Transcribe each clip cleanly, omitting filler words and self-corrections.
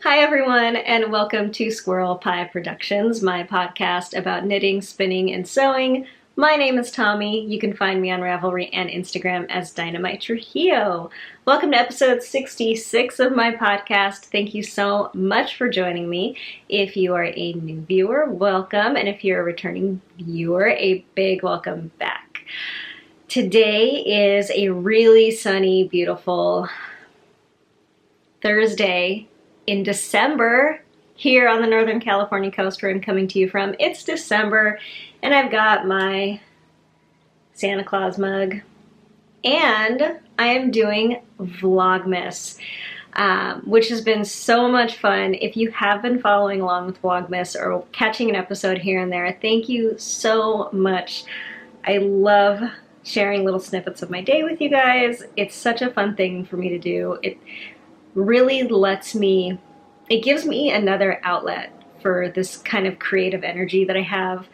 Hi everyone, and welcome to Squirrel Pie Productions, my podcast about knitting, spinning, and sewing. My name is Tommi. You can find me on Ravelry and Instagram as Dynamite Trujillo. Welcome to episode 66 of my podcast. Thank you so much for joining me. If you are a new viewer, welcome, and if you're a returning viewer, a big welcome back. Today is a really sunny, beautiful Thursday in December here on the Northern California coast where I'm coming to you from. It's December and I've got my Santa Claus mug and I am doing Vlogmas, which has been so much fun. If you have been following along with Vlogmas or catching an episode here and there, thank you so much. I love sharing little snippets of my day with you guys. It's such a fun thing for me to do. It really it gives me another outlet for this kind of creative energy that I have.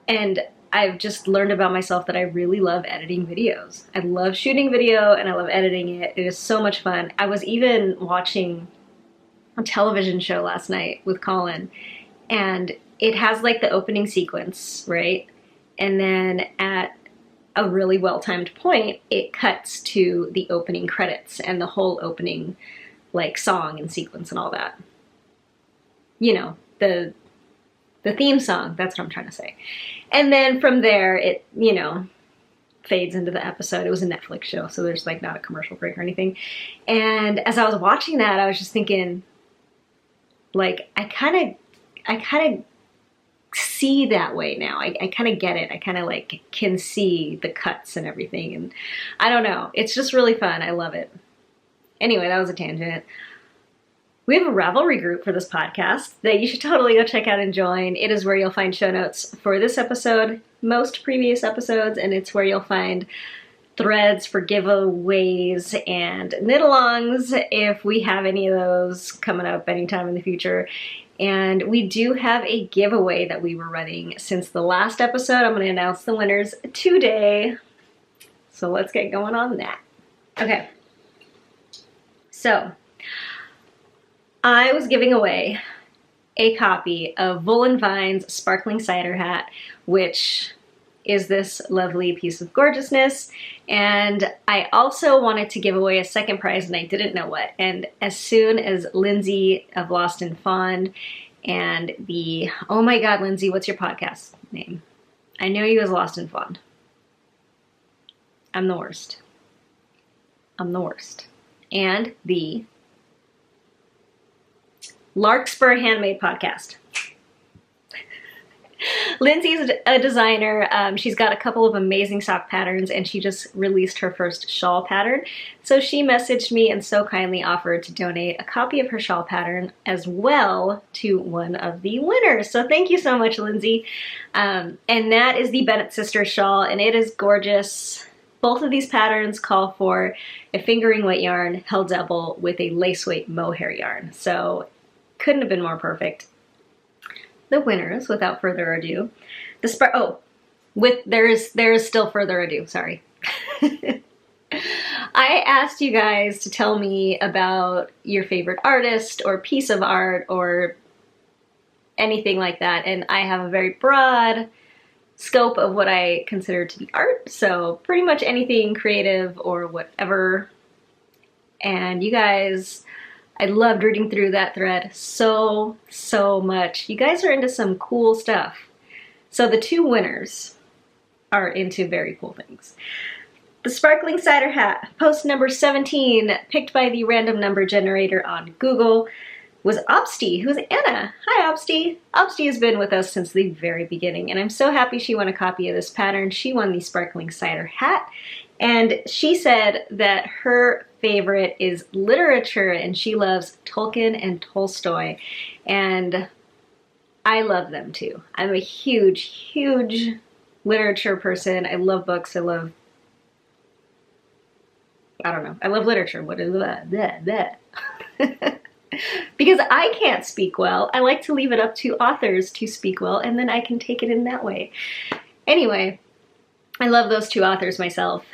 And I've just learned about myself that I really love editing videos. I love shooting video and I love editing it. It is so much fun. I was even watching a television show last night with Colin, and it has like the opening sequence, right? And then at a really well-timed point, it cuts to the opening credits and the whole opening like song and sequence and all that. You know, the theme song, that's what I'm trying to say. And then from there, it, you know, fades into the episode. It was a Netflix show, so there's like not a commercial break or anything. And as I was watching that, I was just thinking, like, I kind of see that way now. I kind of get it. I kind of like can see the cuts and everything, and I don't know. It's just really fun. I love it. Anyway, that was a tangent. We have a Ravelry group for this podcast that you should totally go check out and join. It is where you'll find show notes for this episode, most previous episodes, and it's where you'll find threads for giveaways and knit-alongs if we have any of those coming up anytime in the future. And we do have a giveaway that we were running since the last episode. I'm going to announce the winners today. So let's get going on that. Okay. So I was giving away a copy of Woolen Vine's Sparkling Cider Hat, which is this lovely piece of gorgeousness. And I also wanted to give away a second prize and I didn't know what. And as soon as Lindsay of Lost and Fond and oh my God, Lindsay, what's your podcast name? I know you as Lost and Fond. I'm the worst. I'm the worst. And the Larkspur Handmade Podcast. Lindsay's a designer. She's got a couple of amazing sock patterns and she just released her first shawl pattern. So she messaged me and so kindly offered to donate a copy of her shawl pattern as well to one of the winners. So thank you so much, Lindsay. And that is the Bennett Sisters shawl and it is gorgeous. Both of these patterns call for a fingering weight yarn held double with a lace weight mohair yarn. So couldn't have been more perfect. The winners, without further ado, there is still further ado, sorry. I asked you guys to tell me about your favorite artist or piece of art or anything like that, and I have a very broad scope of what I consider to be art, so pretty much anything creative or whatever. And you guys, I loved reading through that thread so much. You guys are into some cool stuff. So the two winners are into very cool things. The Sparkling Cider Hat, post number 17, picked by the random number generator on Google, was Opsty, who's Anna. Hi, Opsty. Opsty has been with us since the very beginning, and I'm so happy she won a copy of this pattern. She won the Sparkling Cider Hat, and she said that her favorite is literature, and she loves Tolkien and Tolstoy, and I love them too. I'm a huge literature person. I love books. I love literature. What is that? Because I can't speak well, I like to leave it up to authors to speak well, and then I can take it in that way. Anyway, I love those two authors myself.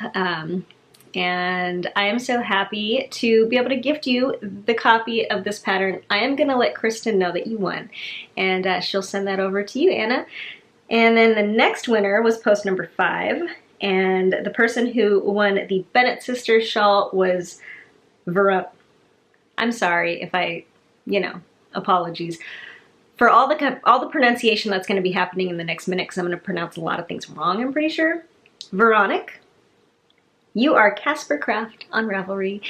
and I am so happy to be able to gift you the copy of this pattern. I am gonna let Kristen know that you won, and she'll send that over to you, Anna. And then the next winner was post number 5, and the person who won the Bennett Sisters shawl was I'm sorry if I, apologies for all the pronunciation that's going to be happening in the next minute, because I'm going to pronounce a lot of things wrong, I'm pretty sure. Veronic, you are Casper Craft on Ravelry,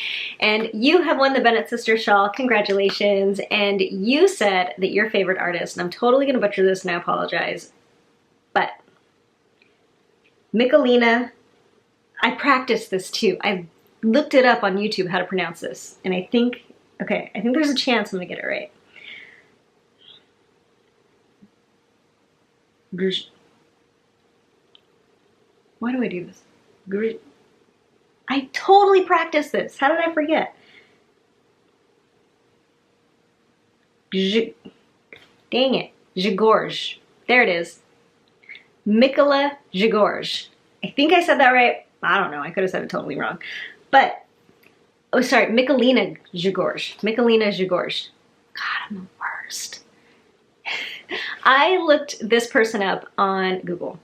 and you have won the Bennett Sisters shawl. Congratulations. And you said that your favorite artist, and I'm totally going to butcher this and I apologize, but Michelina, I practiced this too. I looked it up on YouTube how to pronounce this, and I think there's a chance I'm going to get it right. Why do I do this? I totally practiced this. How did I forget? Dang it. Zhigorj. There it is. Mikola Zhigorj. I think I said that right. I don't know. I could have said it totally wrong. But, oh, sorry. Michelina Zhigorj. Michelina Zhigorj. God, I'm the worst. I looked this person up on Google,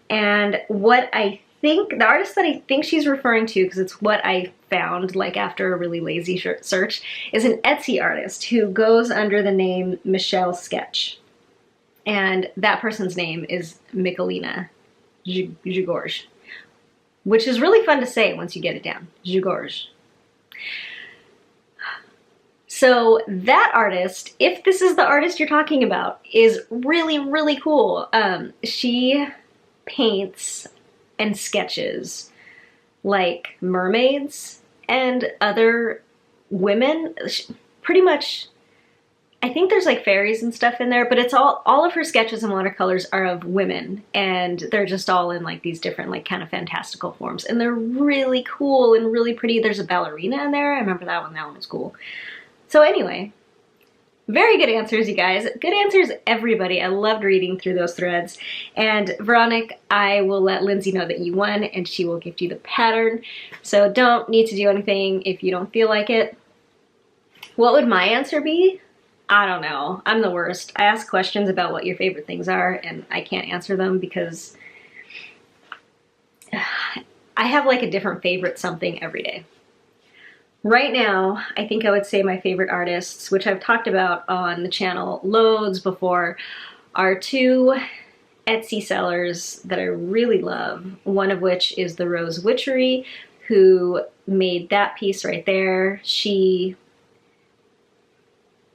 and what I think, the artist that I think she's referring to, because it's what I found like after a really lazy search, is an Etsy artist who goes under the name Michelle Sketch, and that person's name is Michelina Zhigorj, which is really fun to say once you get it down. Zhigorj. So that artist, if this is the artist you're talking about, is really, really cool. She paints and sketches like mermaids and other women. Pretty much, I think there's like fairies and stuff in there, but it's all of her sketches and watercolors are of women, and they're just all in like these different like kind of fantastical forms, and they're really cool and really pretty. There's a ballerina in there. I remember that one was cool. So anyway, very good answers, you guys. Good answers, everybody. I loved reading through those threads. And Veronica, I will let Lindsay know that you won, and she will gift you the pattern. So don't need to do anything if you don't feel like it. What would my answer be? I don't know. I'm the worst. I ask questions about what your favorite things are, and I can't answer them because I have like a different favorite something every day. Right now, I think I would say my favorite artists, which I've talked about on the channel loads before, are 2 Etsy sellers that I really love. One of which is the Rose Witchery, who made that piece right there. She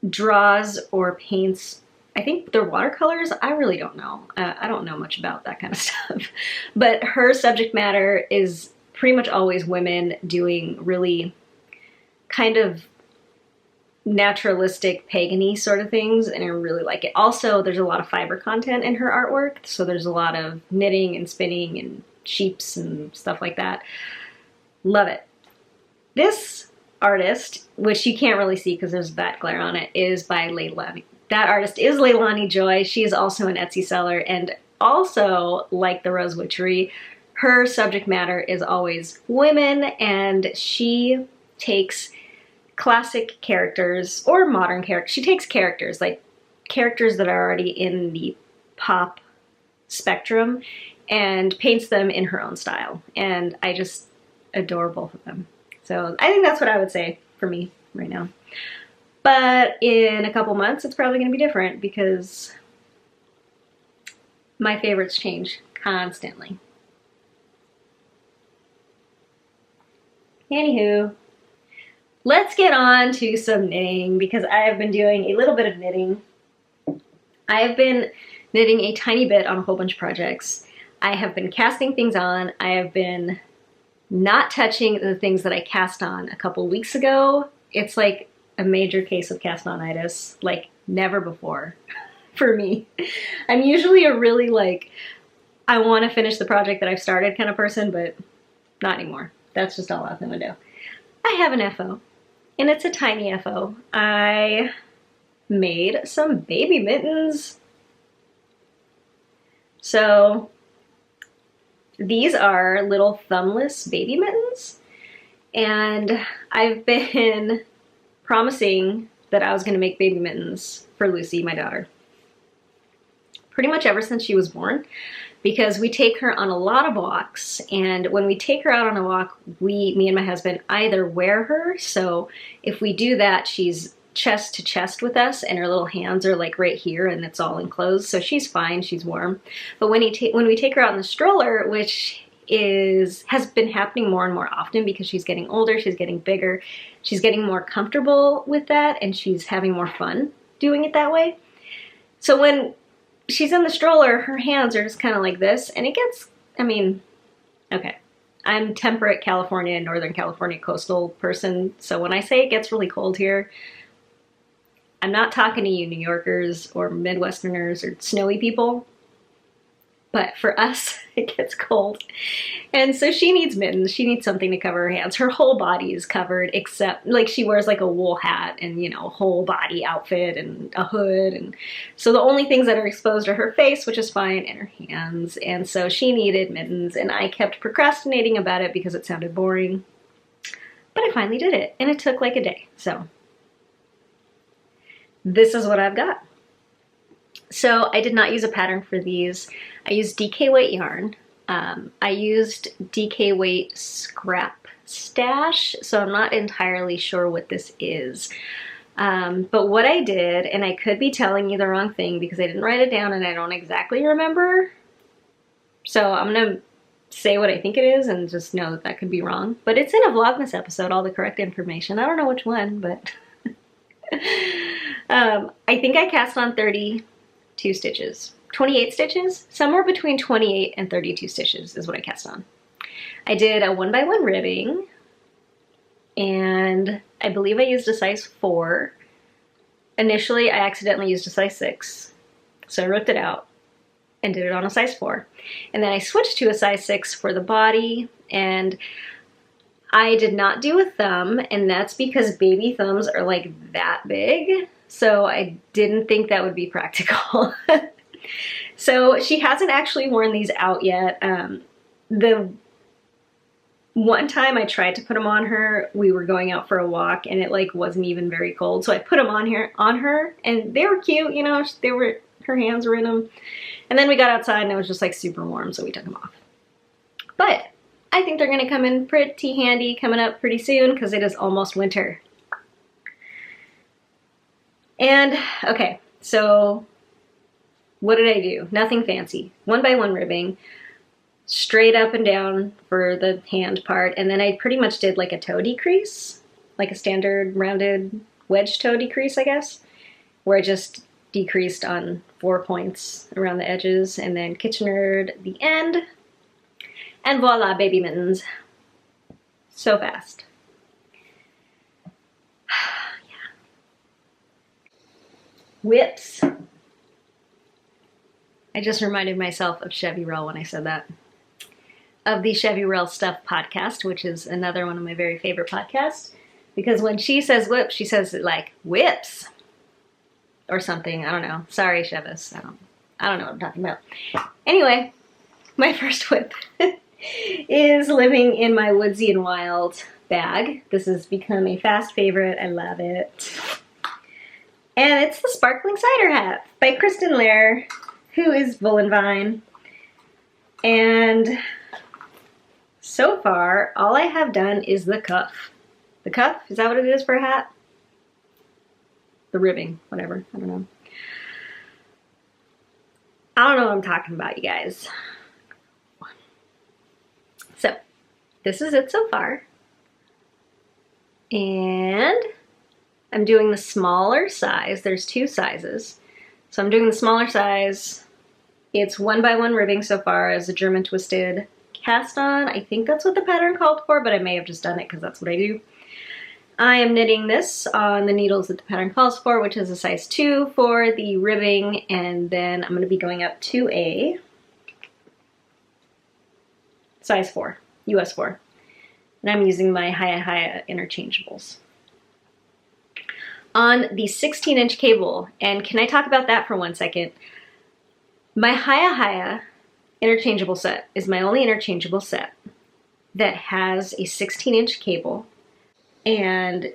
draws or paints, I think they're watercolors. I really don't know. I don't know much about that kind of stuff. But her subject matter is pretty much always women doing really kind of naturalistic, pagan-y sort of things, and I really like it. Also, there's a lot of fiber content in her artwork, so there's a lot of knitting and spinning and sheeps and stuff like that. Love it. This artist, which you can't really see because there's that glare on it, is by Leilani. That artist is Leilani Joy. She is also an Etsy seller, and also, like the Rose Witchery, her subject matter is always women, and she takes classic characters or modern characters. She takes characters, like characters that are already in the pop spectrum, and paints them in her own style. And I just adore both of them. So I think that's what I would say for me right now. But in a couple months, it's probably going to be different because my favorites change constantly. Anywho, let's get on to some knitting because I have been doing a little bit of knitting. I have been knitting a tiny bit on a whole bunch of projects. I have been casting things on. I have been not touching the things that I cast on a couple weeks ago. It's like a major case of cast-on-itis, like never before for me. I'm usually a really like, I want to finish the project that I've started kind of person, but not anymore. That's just all out the window. I have an FO, and it's a tiny FO. I made some baby mittens. So these are little thumbless baby mittens. And I've been promising that I was going to make baby mittens for Lucy, my daughter, pretty much ever since she was born, because we take her on a lot of walks, and when we take her out on a walk, me and my husband, either wear her, so if we do that, she's chest to chest with us, and her little hands are like right here, and it's all enclosed, so she's fine, she's warm. But when we take her out in the stroller, which has been happening more and more often because she's getting older, she's getting bigger, she's getting more comfortable with that, and she's having more fun doing it that way. So when she's in the stroller, her hands are just kind of like this, and it gets, I mean, okay, I'm temperate California, Northern California coastal person, so when I say it gets really cold here, I'm not talking to you New Yorkers or Midwesterners or snowy people, but for us, it gets cold. And so she needs mittens. She needs something to cover her hands. Her whole body is covered except, like, she wears like a wool hat and, you know, whole body outfit and a hood. And so the only things that are exposed are her face, which is fine, and her hands. And so she needed mittens, and I kept procrastinating about it because it sounded boring. But I finally did it, and it took like a day. So this is what I've got. So I did not use a pattern for these. I used DK weight yarn. I used DK weight scrap stash, so I'm not entirely sure what this is. But what I did, and I could be telling you the wrong thing because I didn't write it down and I don't exactly remember. So I'm gonna say what I think it is and just know that that could be wrong. But it's in a Vlogmas episode, all the correct information. I don't know which one, but I think I cast on 32 stitches. 28 stitches? Somewhere between 28 and 32 stitches is what I cast on. I did a 1x1 ribbing, and I believe I used a size 4. Initially, I accidentally used a size 6, so I ripped it out and did it on a size 4. And then I switched to a size 6 for the body, and I did not do a thumb, and that's because baby thumbs are like that big, so I didn't think that would be practical. So she hasn't actually worn these out yet. The one time I tried to put them on her, we were going out for a walk, and it like wasn't even very cold, so I put them on her, and they were cute, you know, her hands were in them. And then we got outside and it was just like super warm, so we took them off. But I think they're gonna come in pretty handy coming up pretty soon because it is almost winter. And okay, so what did I do? Nothing fancy. 1x1 ribbing, straight up and down for the hand part, and then I pretty much did like a toe decrease, like a standard rounded wedge toe decrease, I guess, where I just decreased on 4 points around the edges, and then Kitchenered the end, and voila, baby mittens. So fast. Yeah. Whips. I just reminded myself of Chevy Rell when I said that. Of the Chevy Rell Stuff podcast, which is another one of my very favorite podcasts. Because when she says whips, she says it like whips. Or something, I don't know. Sorry, Chevis. I don't know what I'm talking about. Anyway, my first whip is living in my Woodsy and Wild bag. This has become a fast favorite. I love it. And it's the Sparkling Cider Hat by Kristen Lair, who is Bullenvine. And so far, all I have done is the cuff. The cuff? Is that what it is for a hat? The ribbing, whatever, I don't know. I don't know what I'm talking about, you guys. So, this is it so far. And I'm doing the smaller size. There's 2 sizes. So I'm doing the smaller size. It's 1x1 ribbing so far as a German twisted cast on. I think that's what the pattern called for, but I may have just done it because that's what I do. I am knitting this on the needles that the pattern calls for, which is a size 2 for the ribbing, and then I'm going to be going up to a size 4, US 4. And I'm using my Hiya interchangeables. On the 16-inch cable, and can I talk about that for 1 second? My Hiya interchangeable set is my only interchangeable set. that has a 16-inch cable, and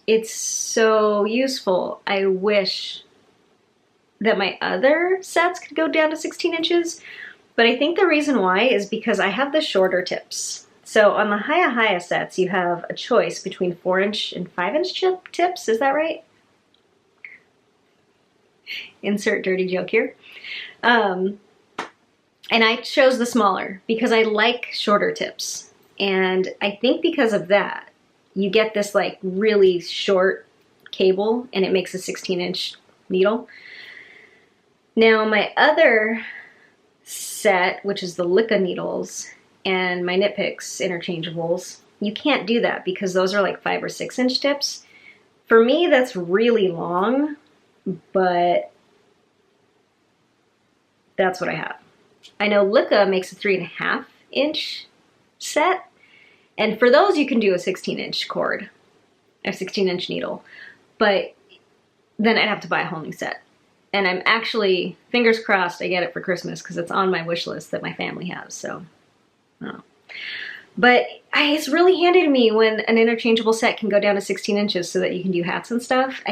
it's so useful. I wish that my other sets could go down to 16 inches, but I think the reason why is because I have the shorter tips. So on the Hiya sets, you have a choice between 4-inch and 5-inch tips, is that right? Insert dirty joke here. And I chose the smaller because I like shorter tips. And I think because of that, you get this like really short cable and it makes a 16-inch needle. Now my other set, which is the Licka needles and my Knit Picks interchangeables, you can't do that because those are like 5 or 6-inch tips. For me, that's really long, but that's what I have. I know Licka makes a 3.5-inch set, and for those you can do a 16-inch cord, a 16-inch needle, but then I'd have to buy a whole new set. And I'm actually, fingers crossed, I get it for Christmas because it's on my wish list that my family has, so, I don't know. But it's really handy to me when an interchangeable set can go down to 16 inches so that you can do hats and stuff.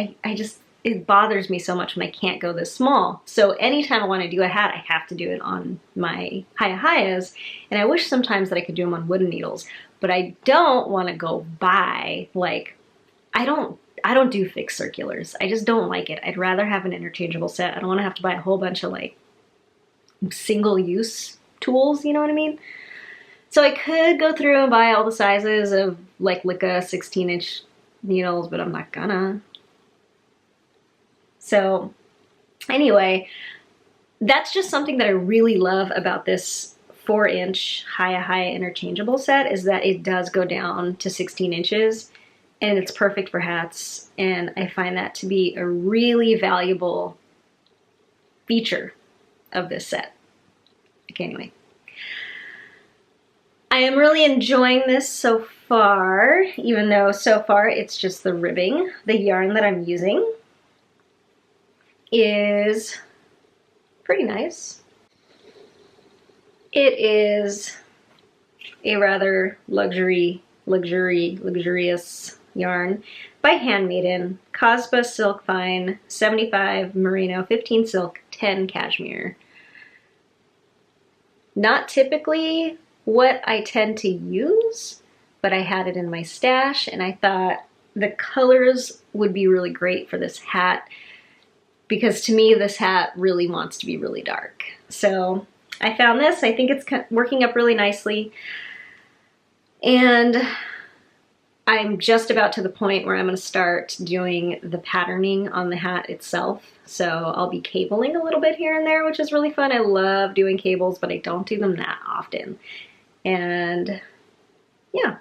It bothers me so much when I can't go this small. So anytime I want to do a hat, I have to do it on my Hiya, and I wish sometimes that I could do them on wooden needles, but I don't want to go buy, like, I don't do fixed circulars. I just don't like it. I'd rather have an interchangeable set. I don't want to have to buy a whole bunch of like single-use tools, you know what I mean? So I could go through and buy all the sizes of like Licka 16-inch needles, but I'm not gonna. So anyway, that's just something that I really love about this 4-inch Hiya interchangeable set, is that it does go down to 16 inches and it's perfect for hats. And I find that to be a really valuable feature of this set. Okay, anyway. I am really enjoying this so far, even though so far it's just the ribbing. The yarn that I'm using is pretty nice. It is a rather luxurious yarn by Handmaiden, Cosba Silk Fine, 75 Merino, 15 Silk, 10 Cashmere. Not typically what I tend to use, but I had it in my stash and I thought the colors would be really great for this hat, because to me this hat really wants to be really dark. So I found this. I think it's working up really nicely, and I'm just about to the point where I'm going to start doing the patterning on the hat itself. So I'll be cabling a little bit here and there, which is really fun. I love doing cables, but I don't do them that often. And yeah,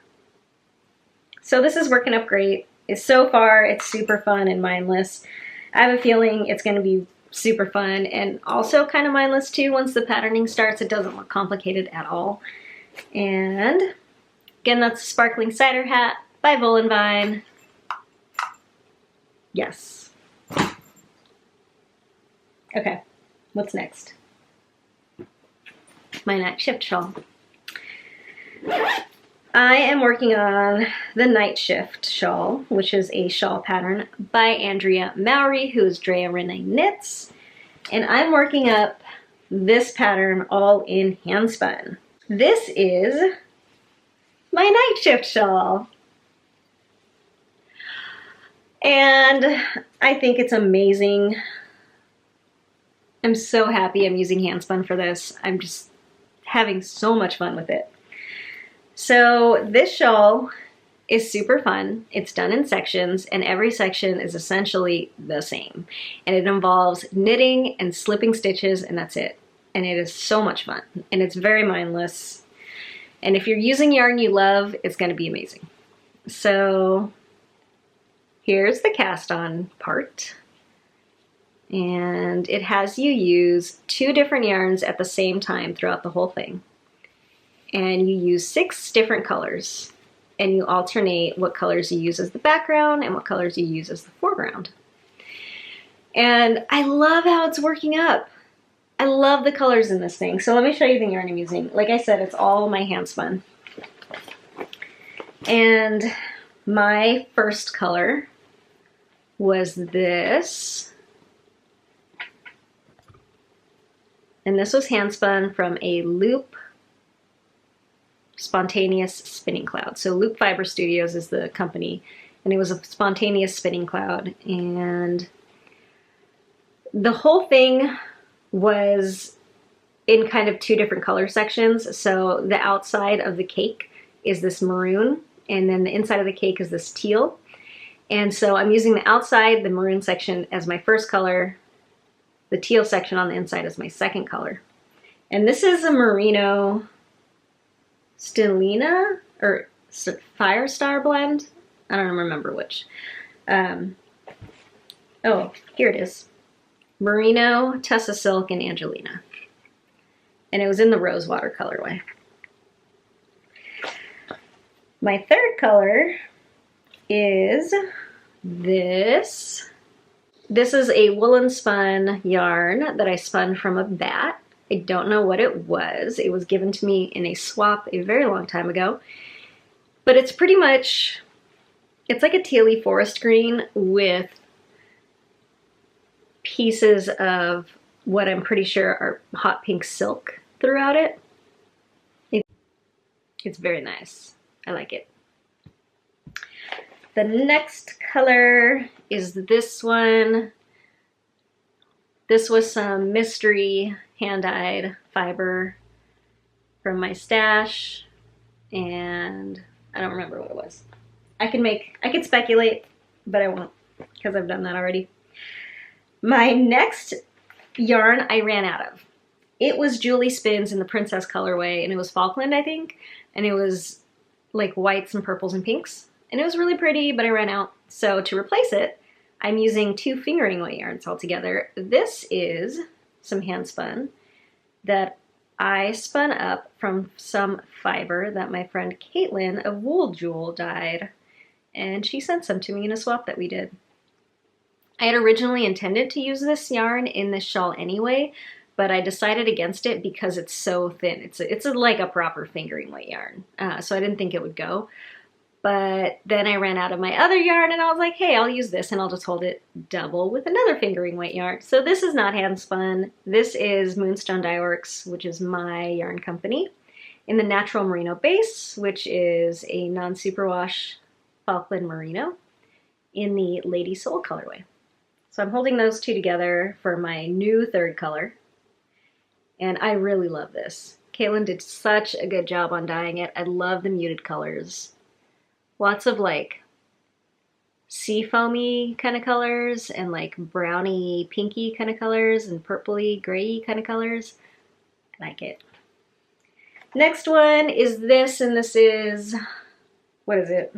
so this is working up great. So far, it's super fun and mindless. I have a feeling it's going to be super fun and also kind of mindless too. Once the patterning starts, it doesn't look complicated at all. And again, that's a sparkling cider hat by Vine. Yes. Okay, what's next? My night shift shawl. I am working on the Night Shift shawl, which is a shawl pattern by Andrea Mowry, who is Drea Renee Knits. And I'm working up this pattern all in handspun. This is my Night Shift shawl. And I think it's amazing. I'm so happy I'm using handspun for this. I'm just having so much fun with it. So this shawl is super fun. It's done in sections, and every section is essentially the same. And it involves knitting and slipping stitches, and that's it. And it is so much fun, and it's very mindless. And if you're using yarn you love, it's going to be amazing. So here's the cast on part. And it has you use 2 different yarns at the same time throughout the whole thing. And you use 6 different colors, and you alternate what colors you use as the background and what colors you use as the foreground. And I love how it's working up. I love the colors in this thing. So let me show you the yarn I'm using. Like I said, it's all my hand spun. And my first color was this. And this was hand spun from a Loop Spontaneous Spinning Cloud. So Loop Fiber Studios is the company, and it was a spontaneous spinning cloud. And the whole thing was in kind of 2 different color sections. So the outside of the cake is this maroon, and then the inside of the cake is this teal. And so I'm using the outside, the maroon section, as my first color, the teal section on the inside as my second color. And this is a Merino Stellina or Firestar blend. I don't remember which. Oh, here it is. Merino, Tessa Silk, and Angelina. And it was in the Rosewater colorway. My third color is this. This is a woolen spun yarn that I spun from a bat. I don't know what it was. It was given to me in a swap a very long time ago. But it's pretty much, it's like a tealy forest green with pieces of what I'm pretty sure are hot pink silk throughout it. It's very nice. I like it. The next color is this one. This was some mystery hand-dyed fiber from my stash, and I don't remember what it was. I could speculate, but I won't because I've done that already. My next yarn I ran out of. It was Julie Spins in the Princess colorway, and it was Falkland, I think, and it was like whites and purples and pinks, and it was really pretty, but I ran out. So to replace it, I'm using 2 fingering weight yarns altogether. This is some hand spun that I spun up from some fiber that my friend Caitlin of Wool Jewel dyed, and she sent some to me in a swap that we did. I had originally intended to use this yarn in this shawl anyway, but I decided against it because it's so thin. It's like a proper fingering weight yarn, so I didn't think it would go. But then I ran out of my other yarn, and I was like, hey, I'll use this, and I'll just hold it double with another fingering weight yarn. So this is not hand spun. This is Moonstone Dye Works, which is my yarn company, in the Natural Merino base, which is a non-superwash Falkland Merino in the Lady Soul colorway. So I'm holding those 2 together for my new third color, and I really love this. Caitlin did such a good job on dyeing it. I love the muted colors. Lots of like sea foamy kind of colors and like browny pinky kind of colors and purpley grayy kind of colors. I like it. Next one is this, and this is, what is it?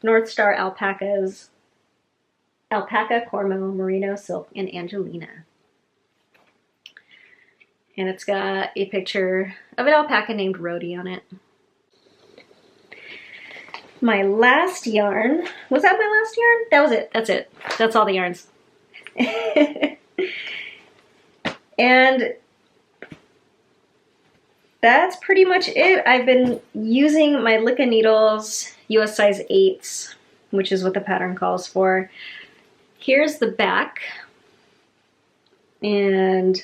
North Star Alpacas. Alpaca, Cormo, Merino, Silk, and Angelina. And it's got a picture of an alpaca named Rhodey on it. My last yarn, was that my last yarn? That was it, that's it. That's all the yarns. And that's pretty much it. I've been using my Licka needles, US size 8s, which is what the pattern calls for. Here's the back, and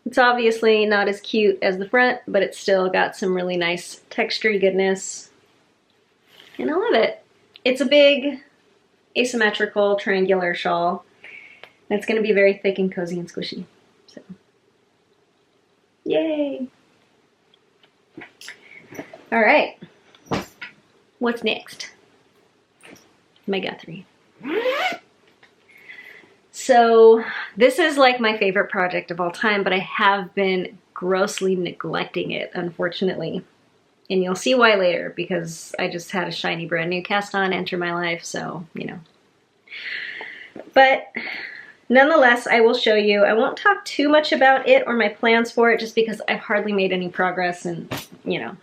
it's obviously not as cute as the front, but it's still got some really nice textury goodness, and I love it. It's a big asymmetrical triangular shawl, and it's going to be very thick and cozy and squishy. So, yay! All right, what's next? My Guthrie. So this is like my favorite project of all time, but I have been grossly neglecting it, unfortunately. And you'll see why later, because I just had a shiny brand new cast on enter my life, so, you know. But nonetheless, I will show you. I won't talk too much about it or my plans for it, just because I've hardly made any progress, and, you know.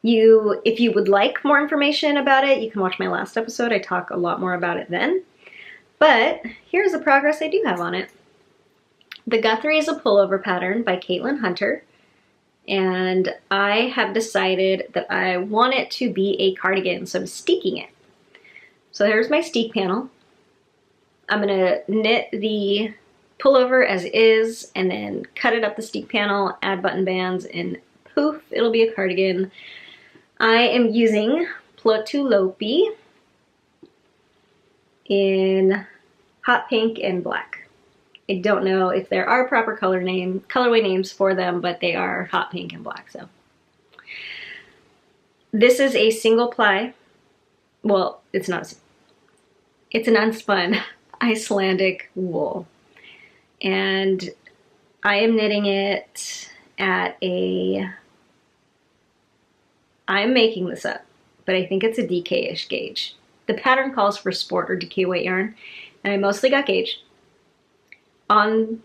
If you would like more information about it, you can watch my last episode. I talk a lot more about it then. But here's the progress I do have on it. The Guthrie is a pullover pattern by Caitlin Hunter. And I have decided that I want it to be a cardigan, so I'm steeking it. So here's my steek panel. I'm gonna knit the pullover as is and then cut it up the steek panel, add button bands, and poof, it'll be a cardigan. I am using Lopi in hot pink and black. I don't know if there are proper colorway names for them, but they are hot pink and black. So this is a single ply. Well, it's not. It's an unspun Icelandic wool, and I am knitting it at a. I'm making this up, but I think it's a DK-ish gauge. The pattern calls for sport or DK weight yarn, and I mostly got gauge on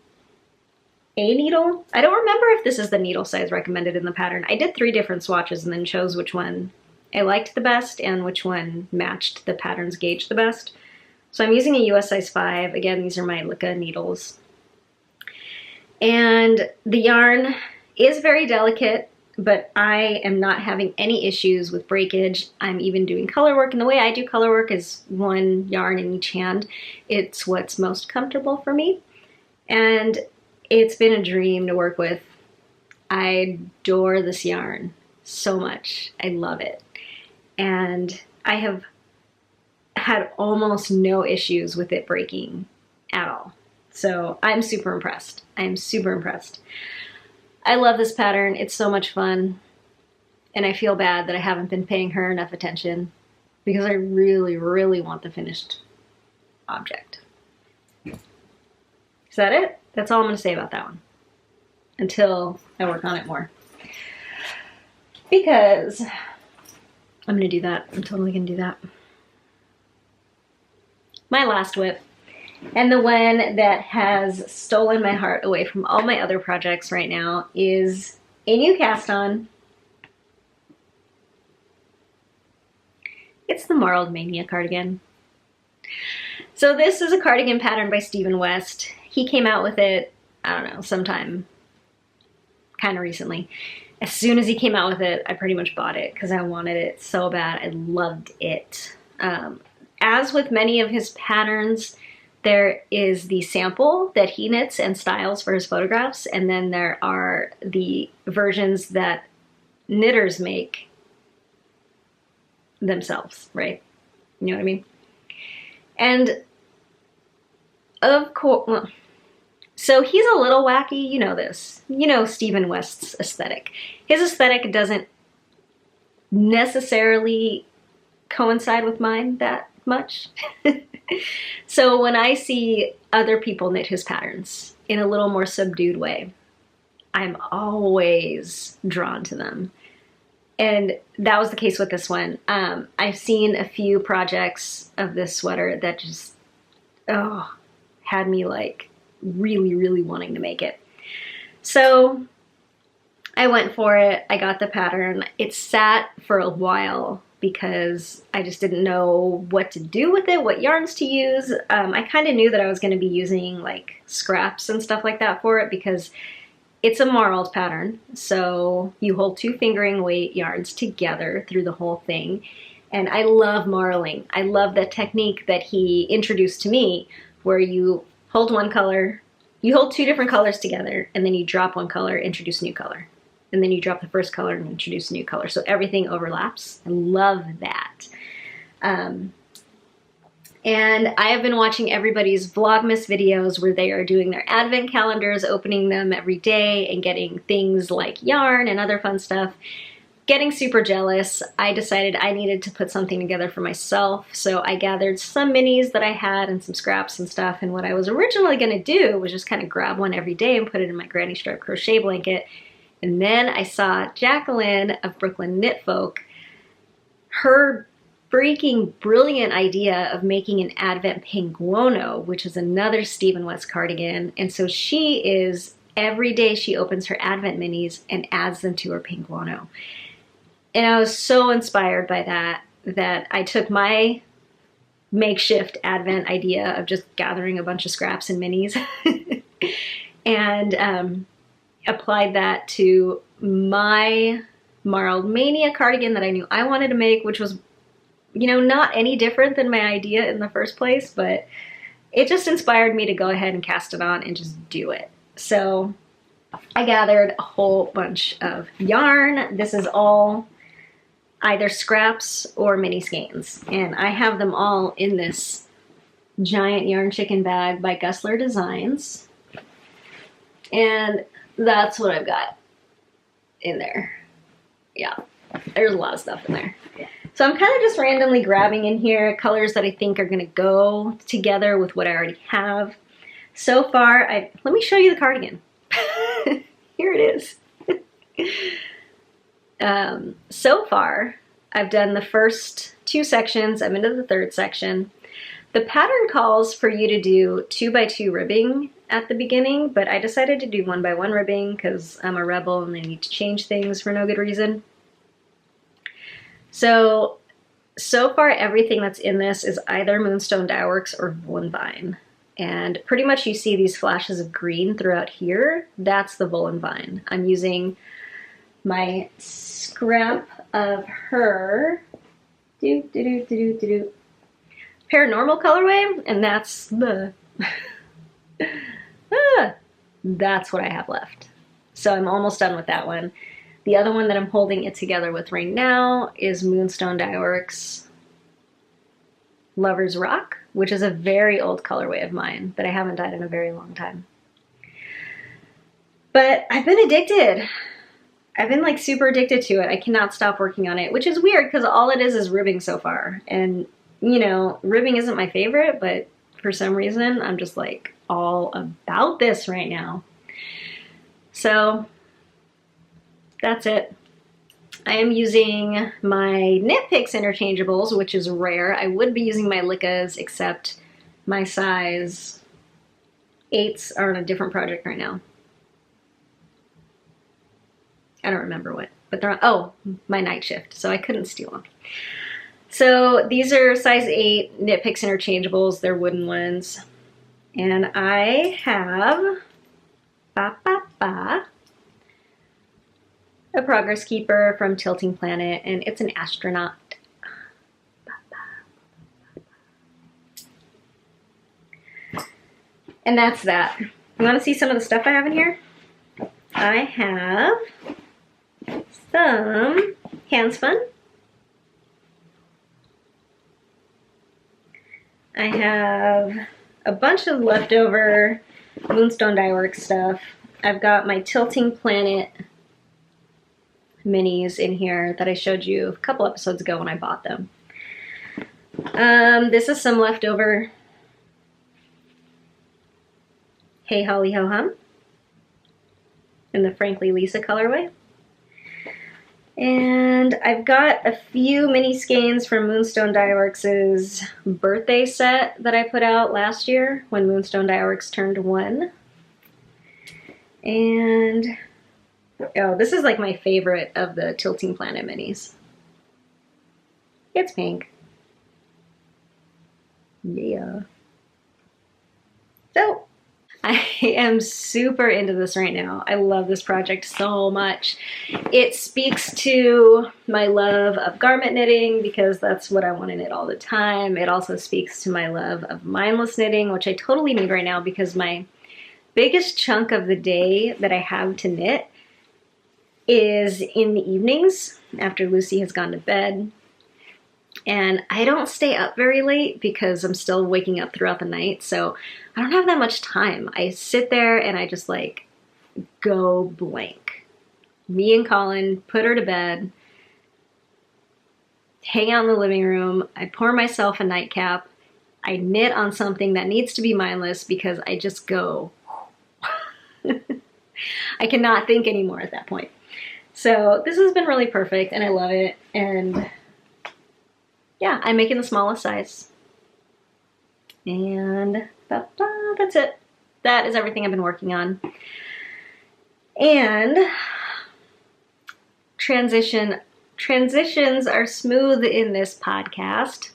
a needle. I don't remember if this is the needle size recommended in the pattern. I did 3 different swatches and then chose which one I liked the best and which one matched the pattern's gauge the best. So I'm using a US size 5. Again, these are my Lika needles. And the yarn is very delicate, but I am not having any issues with breakage. I'm even doing color work, and the way I do color work is 1 yarn in each hand. It's what's most comfortable for me. And it's been a dream to work with. I adore this yarn so much. I love it. And I have had almost no issues with it breaking at all. So I'm super impressed. I'm super impressed. I love this pattern. It's so much fun. And I feel bad that I haven't been paying her enough attention because I really, really want the finished object. Is that it? That's all I'm going to say about that one until I work on it more. Because I'm going to do that. I'm totally going to do that. My last whip, and the one that has stolen my heart away from all my other projects right now, is a new cast on. It's the Marled Mania cardigan. So this is a cardigan pattern by Stephen West. He came out with it, I don't know, sometime kind of recently. As soon as he came out with it, I pretty much bought it because I wanted it so bad. I loved it. As with many of his patterns, there is the sample that he knits and styles for his photographs, and then there are the versions that knitters make themselves, right? You know what I mean? And of course, well, so he's a little wacky, you know this. You know Stephen West's aesthetic. His aesthetic doesn't necessarily coincide with mine that much. So when I see other people knit his patterns in a little more subdued way, I'm always drawn to them. And that was the case with this one. I've seen a few projects of this sweater that just, had me like really, really wanting to make it. So I went for it. I got the pattern. It sat for a while because I just didn't know what to do with it, what yarns to use. I kind of knew that I was going to be using like scraps and stuff like that for it because it's a marled pattern. So you hold 2 fingering weight yarns together through the whole thing. And I love marling. I love that technique that he introduced to me where you hold one color, you hold 2 different colors together, and then you drop one color, introduce a new color. And then you drop the first color and introduce a new color. So everything overlaps. I love that. And I have been watching everybody's vlogmas videos where they are doing their advent calendars, opening them every day and getting things like yarn and other fun stuff. Getting super jealous. I decided I needed to put something together for myself. So I gathered some minis that I had and some scraps and stuff. And what I was originally going to do was just kind of grab one every day and put it in my granny strap crochet blanket. And then I saw Jacqueline of Brooklyn Knit Folk, her freaking brilliant idea of making an Advent Pinguono, which is another Stephen West cardigan. And so she is, every day she opens her Advent minis and adds them to her Pinguono. And I was so inspired by that I took my makeshift Advent idea of just gathering a bunch of scraps and minis and applied that to my Marled Mania cardigan that I knew I wanted to make, which was, you know, not any different than my idea in the first place, but it just inspired me to go ahead and cast it on and just do it. So I gathered a whole bunch of yarn. This is all either scraps or mini skeins, and I have them all in this giant yarn chicken bag by Guthrie Designs, and that's what I've got in there. Yeah, there's a lot of stuff in there. So I'm kind of just randomly grabbing in here colors that I think are going to go together with what I already have. So far, let me show you the cardigan. Here it is. So far, I've done the first 2 sections. I'm into the 3rd section. The pattern calls for you to do 2x2 ribbing at the beginning, but I decided to do 1x1 ribbing because I'm a rebel and I need to change things for no good reason. So far everything that's in this is either Moonstone Dyeworks or Woolen Vine. And pretty much you see these flashes of green throughout here. That's the Woolen Vine. I'm using my scrap of her Paranormal colorway, and that's the that's what I have left. So I'm almost done with that one. The other one that I'm holding it together with right now is Moonstone Dyeworks Lover's Rock, which is a very old colorway of mine that I haven't dyed in a very long time. But I've been addicted. I've been like super addicted to it. I cannot stop working on it, which is weird because all it is ribbing so far. And you know, ribbing isn't my favorite, but for some reason I'm just like all about this right now. So that's it. I am using my Knit Picks interchangeables, which is rare. I would be using my Lickas, except my size 8s are on a different project right now. I don't remember what, but they're on, oh, my night shift, so I couldn't steal them. So these are size 8 Knit Picks interchangeables. They're wooden ones. And I have a Progress Keeper from Tilting Planet, and it's an astronaut. And that's that. You want to see some of the stuff I have in here? I have some Handspun. I have a bunch of leftover Moonstone Dyeworks stuff. I've got my Tilting Planet minis in here that I showed you a couple episodes ago when I bought them. This is some leftover Hey Holly Ho Hum in the Frankly Lisa colorway. And I've got a few mini skeins from Moonstone Dyeworks' birthday set that I put out last year when Moonstone Dyeworks turned 1. And oh, this is like my favorite of the Tilting Planet minis. It's pink. Yeah. So I am super into this right now. I love this project so much. It speaks to my love of garment knitting because that's what I want to knit all the time. It also speaks to my love of mindless knitting, which I totally need right now because my biggest chunk of the day that I have to knit is in the evenings after Lucy has gone to bed. And I don't stay up very late because I'm still waking up throughout the night, so I don't have that much time. I sit there and I just like go blank. Me and Colin put her to bed, hang out in the living room, I pour myself a nightcap, I knit on something that needs to be mindless because I just go. I cannot think anymore at that point. So this has been really perfect and I love it. And yeah, I'm making the smallest size. And that's it. That is everything I've been working on. And transitions are smooth in this podcast.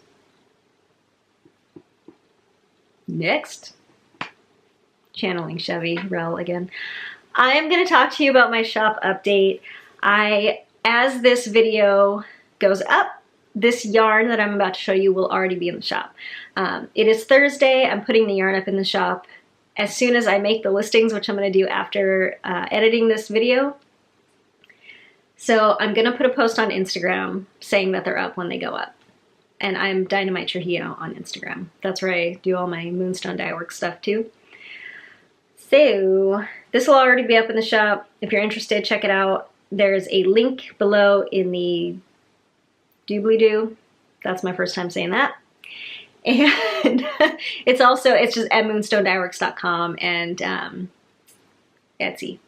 Next, channeling Chevy Rel again. I am going to talk to you about my shop update. As this video goes up, this yarn that I'm about to show you will already be in the shop. It is Thursday. I'm putting the yarn up in the shop as soon as I make the listings, which I'm going to do after editing this video. So I'm going to put a post on Instagram saying that they're up when they go up. And I'm Dynamite Trujillo on Instagram. That's where I do all my Moonstone dye work stuff too. So this will already be up in the shop. If you're interested, check it out. There's a link below in the doobly-doo. That's my first time saying that. And it's just at moonstonedyeworks.com and Etsy.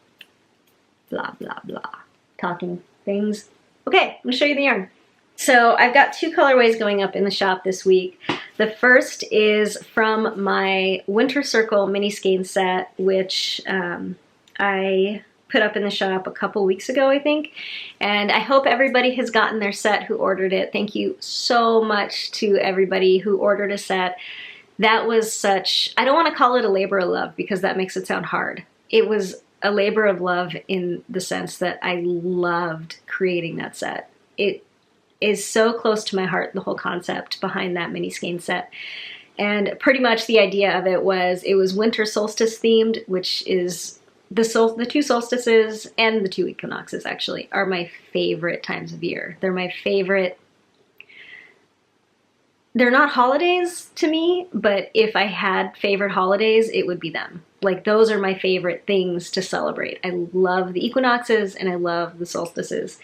Blah, blah, blah. Talking things. Okay, I'm gonna show you the yarn. So I've got two colorways going up in the shop this week. The first is from my Winter Circle mini skein set, which I put up in the shop a couple weeks ago, I think. And I hope everybody has gotten their set who ordered it. Thank you so much to everybody who ordered a set. That was such, I don't want to call it a labor of love because that makes it sound hard. It was a labor of love in the sense that I loved creating that set. It is so close to my heart, the whole concept behind that mini skein set. And pretty much the idea of it was winter solstice themed, which is the two solstices and the two equinoxes actually are my favorite times of year. They're my favorite. They're not holidays to me, but if I had favorite holidays, it would be them. Like those are my favorite things to celebrate. I love the equinoxes and I love the solstices.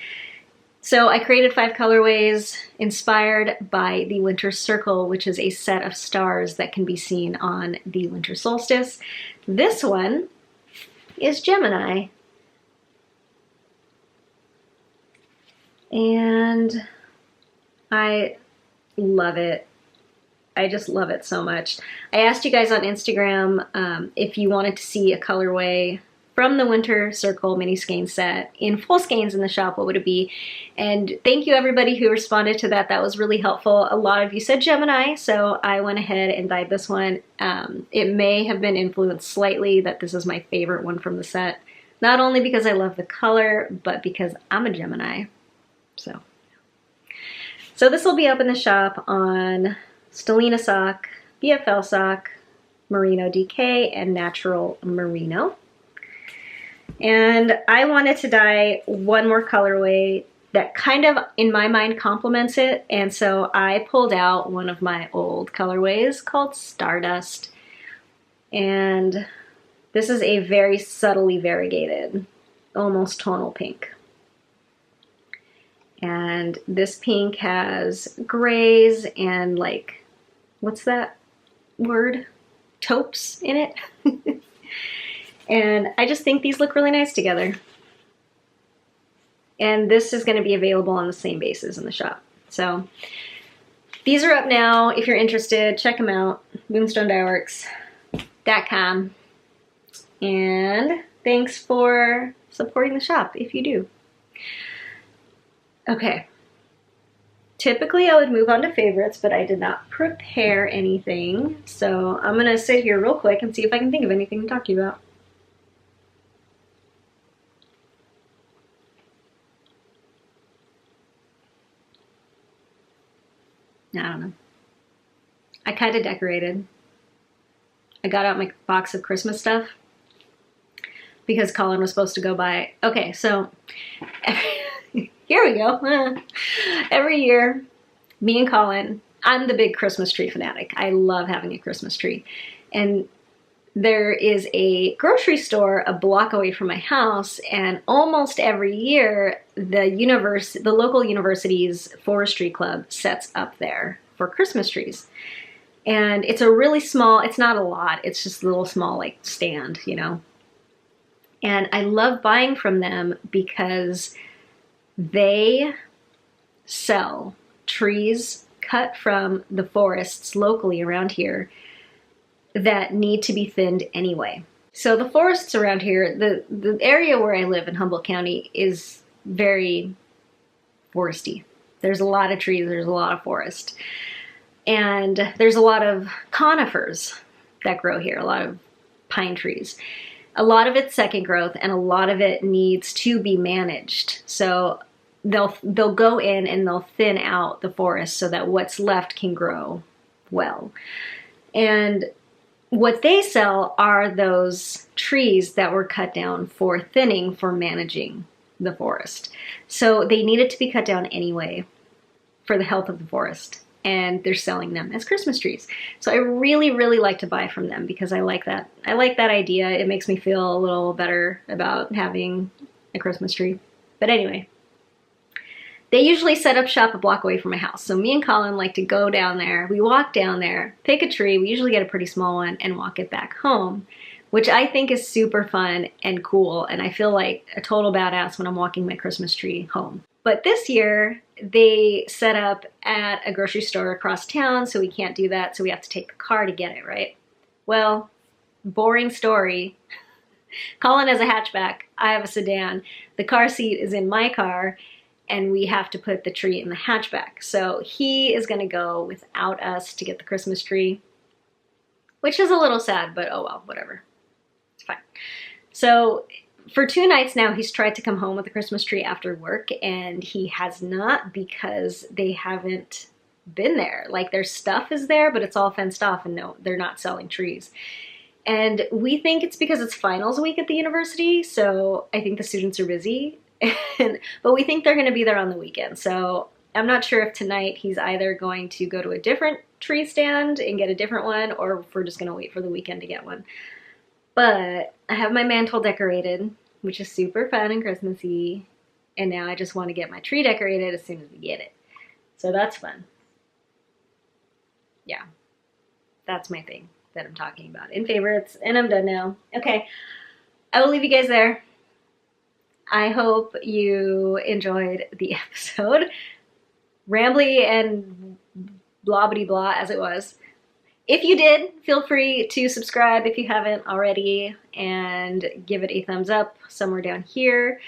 So I created 5 colorways inspired by the Winter Circle, which is a set of stars that can be seen on the winter solstice. This one is Gemini. And I love it. I just love it so much. I asked you guys on Instagram if you wanted to see a colorway from the Winter Circle mini skein set in full skeins in the shop, what would it be? And thank you everybody who responded to that. That was really helpful. A lot of you said Gemini, so I went ahead and dyed this one. It may have been influenced slightly that this is my favorite one from the set. Not only because I love the color, but because I'm a Gemini. So this will be up in the shop on Stellina sock, BFL sock, Merino DK, and Natural Merino. And I wanted to dye one more colorway that kind of, in my mind, complements it. And so I pulled out one of my old colorways called Stardust. And this is a very subtly variegated, almost tonal pink. And this pink has grays and like, what's that word? Taupes in it. And I just think these look really nice together. And this is going to be available on the same basis in the shop. So these are up now. If you're interested, check them out. moonstonedyeworks.com. And thanks for supporting the shop if you do. Okay. Typically I would move on to favorites, but I did not prepare anything. So I'm going to sit here real quick and see if I can think of anything to talk to you about. I don't know. I kind of decorated. I got out my box of Christmas stuff because Colin was supposed to go by. Okay, so here we go. Every year, me and Colin, I'm the big Christmas tree fanatic. I love having a Christmas tree. And there is a grocery store a block away from my house, and almost every year the local university's forestry club sets up there for Christmas trees. And it's a really small, it's not a lot, it's just a little small like stand, you know. And I love buying from them because they sell trees cut from the forests locally around here that need to be thinned anyway. So the forests around here, the area where I live in Humboldt County is very foresty. There's a lot of trees, there's a lot of forest. And there's a lot of conifers that grow here, a lot of pine trees. a lot of it's second growth and a lot of it needs to be managed. So they'll go in and they'll thin out the forest so that what's left can grow well. And what they sell are those trees that were cut down for thinning, for managing the forest. So they needed to be cut down anyway for the health of the forest. And they're selling them as Christmas trees. So I really, really like to buy from them because I like that. I like that idea. It makes me feel a little better about having a Christmas tree. But anyway, they usually set up shop a block away from my house. So me and Colin like to go down there. We walk down there, pick a tree. We usually get a pretty small one and walk it back home, which I think is super fun and cool. And I feel like a total badass when I'm walking my Christmas tree home. But this year, they set up at a grocery store across town, so we can't do that. So we have to take the car to get it, right? Well, boring story. Colin has a hatchback. I have a sedan. The car seat is in my car, and we have to put the tree in the hatchback. So he is going to go without us to get the Christmas tree, which is a little sad, but oh well, whatever. It's fine. So for 2 nights now, he's tried to come home with the Christmas tree after work, and he has not because they haven't been there. Like, their stuff is there, but it's all fenced off, and no, they're not selling trees. And we think it's because it's finals week at the university, so I think the students are busy. But we think they're going to be there on the weekend. So I'm not sure if tonight he's either going to go to a different tree stand and get a different one, or if we're just going to wait for the weekend to get one. But I have my mantle decorated, which is super fun and Christmassy. And now I just want to get my tree decorated as soon as we get it. So that's fun. Yeah, that's my thing that I'm talking about in favorites. And I'm done now. Okay, I will leave you guys there. I hope you enjoyed the episode. Rambly and blah-bitty blah as it was. If you did, feel free to subscribe if you haven't already and give it a thumbs up somewhere down here.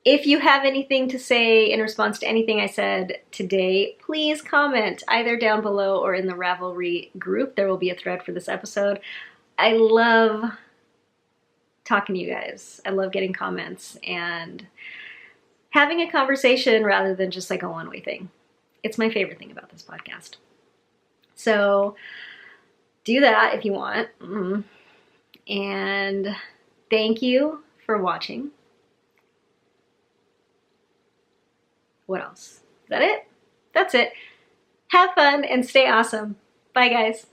If you have anything to say in response to anything I said today, please comment either down below or in the Ravelry group. There will be a thread for this episode. I love talking to you guys. I love getting comments and having a conversation rather than just like a one-way thing. It's my favorite thing about this podcast. So do that if you want. And thank you for watching. What else? Is that it? That's it. Have fun and stay awesome. Bye, guys.